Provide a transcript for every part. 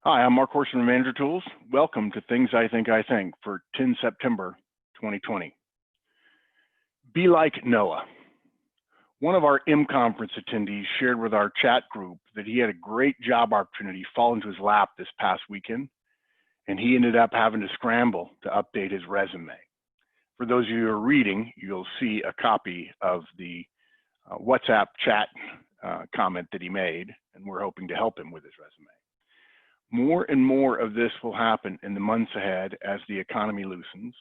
Hi, I'm Mark Horseman from Manager Tools. Welcome to Things I Think for 10 September 2020. Be like Noah. One of our M conference attendees shared with our chat group that he had a great job opportunity fall into his lap this past weekend, and he ended up having to scramble to update his resume. For those of you who are reading, you'll see a copy of the WhatsApp chat comment that he made, and we're hoping to help him with his resume. More and more of this will happen in the months ahead as the economy loosens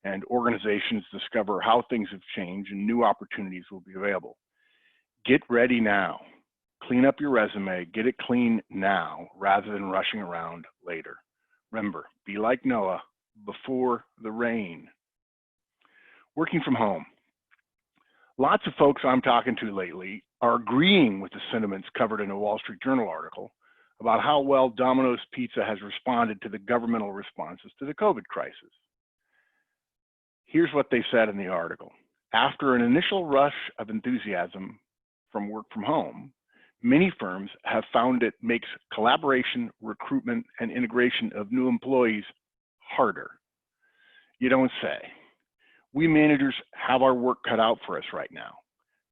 and organizations discover how things have changed and new opportunities will be available. Get ready now. Clean up your resume, get it clean now rather than rushing around later. Remember, be like Noah before the rain. Working from home. Lots of folks I'm talking to lately are agreeing with the sentiments covered in a Wall Street Journal article about how well Domino's Pizza has responded to the governmental responses to the COVID crisis. Here's what they said in the article. After an initial rush of enthusiasm from work from home, many firms have found it makes collaboration, recruitment, and integration of new employees harder. You don't say. We managers have our work cut out for us right now.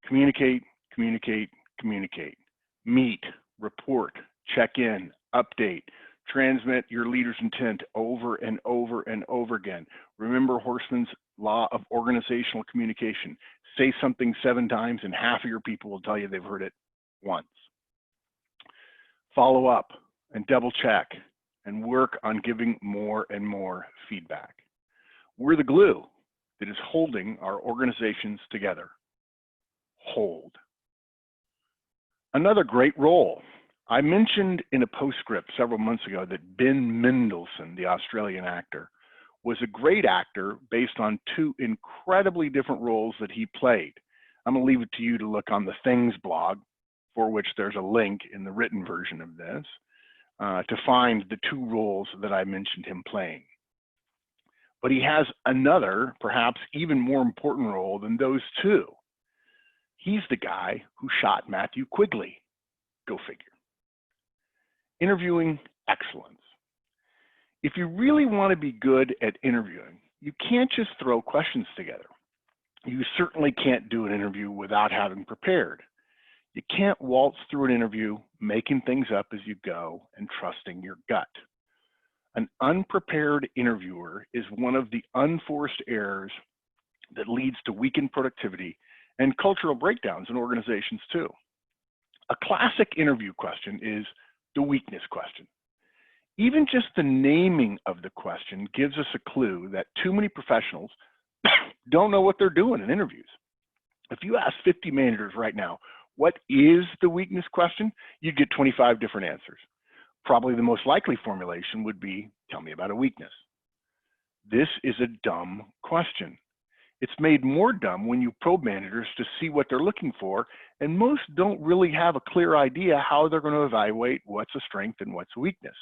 Communicate, communicate, communicate. Meet, report, check in, update, transmit your leader's intent over and over and over again. Remember Horstman's law of organizational communication. Say something 7 times and half of your people will tell you they've heard it once. Follow up and double check and work on giving more and more feedback. We're the glue that is holding our organizations together. Hold. Another great role. I mentioned in a postscript several months ago that Ben Mendelsohn, the Australian actor, was a great actor based on 2 incredibly different roles that he played. I'm going to leave it to you to look on the Things blog, for which there's a link in the written version of this, to find the 2 roles that I mentioned him playing. But he has another, perhaps even more important role than those 2. He's the guy who shot Matthew Quigley. Go figure. Interviewing excellence. If you really want to be good at interviewing, you can't just throw questions together. You certainly can't do an interview without having prepared. You can't waltz through an interview making things up as you go and trusting your gut. An unprepared interviewer is one of the unforced errors that leads to weakened productivity and cultural breakdowns in organizations too. A classic interview question is the weakness question. Even just the naming of the question gives us a clue that too many professionals don't know what they're doing in interviews. If you ask 50 managers right now, what is the weakness question? You'd get 25 different answers. Probably the most likely formulation would be, tell me about a weakness. This is a dumb question. It's made more dumb when you probe managers to see what they're looking for, and most don't really have a clear idea how they're going to evaluate what's a strength and what's a weakness.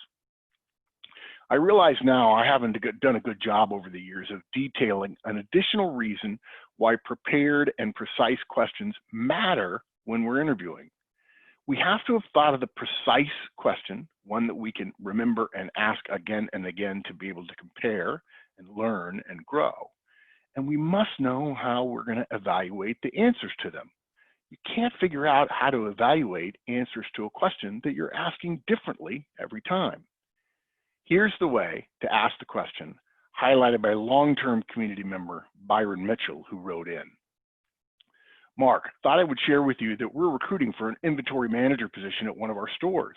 I realize now I haven't done a good job over the years of detailing an additional reason why prepared and precise questions matter when we're interviewing. We have to have thought of the precise question, one that we can remember and ask again and again to be able to compare and learn and grow. And we must know how we're going to evaluate the answers to them. You can't figure out how to evaluate answers to a question that you're asking differently every time. Here's the way to ask the question, highlighted by long-term community member Byron Mitchell, who wrote in. Mark, thought I would share with you that we're recruiting for an inventory manager position at one of our stores.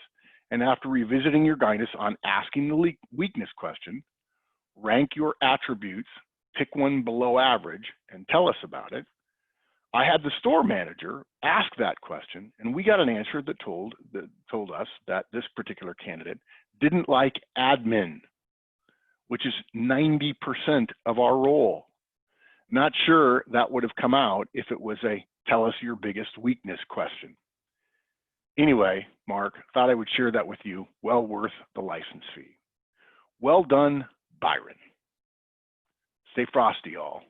And after revisiting your guidance on asking the weakness question, rank your attributes, pick one below average, and tell us about it. I had the store manager ask that question, and we got an answer that told us that this particular candidate didn't like admin, which is 90% of our role. Not sure that would have come out if it was a tell us your biggest weakness question. Anyway, Mark, thought I would share that with you. Well worth the license fee. Well done, Byron. Stay frosty, all.